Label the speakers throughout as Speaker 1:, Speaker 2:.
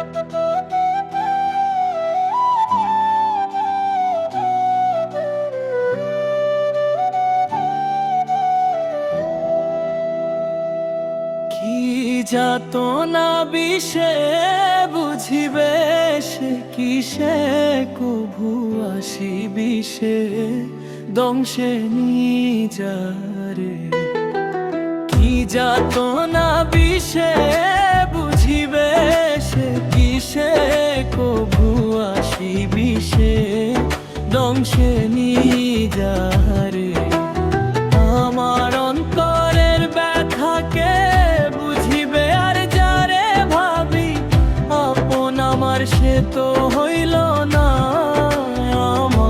Speaker 1: কি যাতনা বিষে বুঝিবে সে কিসে, কভু আসি বিষে দংশে নিজারে। কি যাতনা বিষে বুঝিবে সে কিসে, কভু আসি বিষে দংশে নিজারে। আমার অন্তরের ব্যথাকে বুঝিবে আর যারে ভাবি আপন আমার, সে তো হইল না আমার।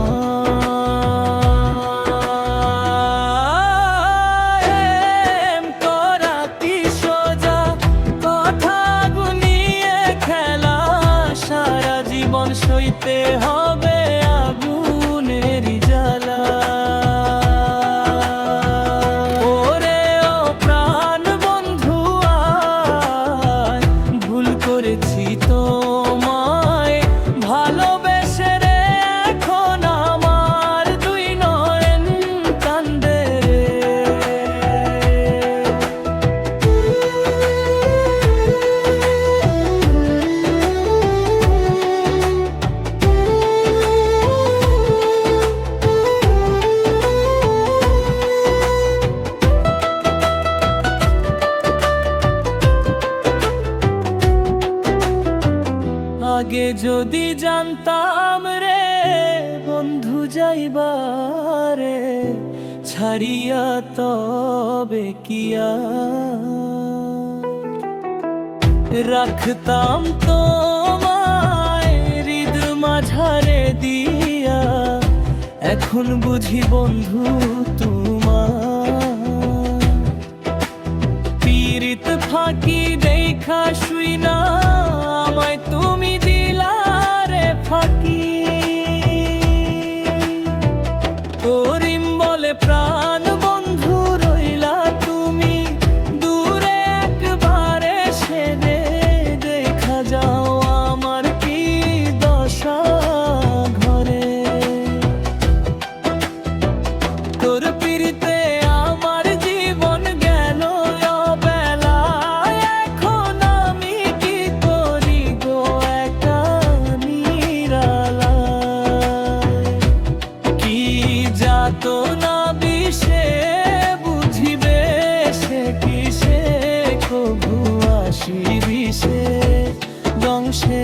Speaker 1: এম করা কি সোজা কথা গুনিয়ে খেলা, সারা জীবন সইতে হবে আগুনের জ্বালা। ওরে ও প্রাণ বন্ধু আয়, ভুল করেছি তোমায় ভালোবেসে রে, এখন আমার দুই নয়ন কান্দে রে। আগে যদি জানতাম রে বন্ধু যাইবারে ছাড়িয়া, তবে কিয়া রাখতাম তোমায় হৃদ মাঝারে দিয়া। এখন বুঝি বন্ধু তোমার পীড়িত ফাঁকি দেখা শুই না, আমায় তুমি দিলারে ফাঁকি। করিম বলে প্রাণ বন্ধু রইলা তুমি দূরে একবারে, সে দেখা যাও আমার কি দশা ঘরে। তোর পীড়িতে আমার জীবন গেল অবেলা, এখন আমি কি করি গো একা নিরালায়। কি যাতনা বিষে বুঝিবে সে কিসে, কভু আসি বিষে দংশে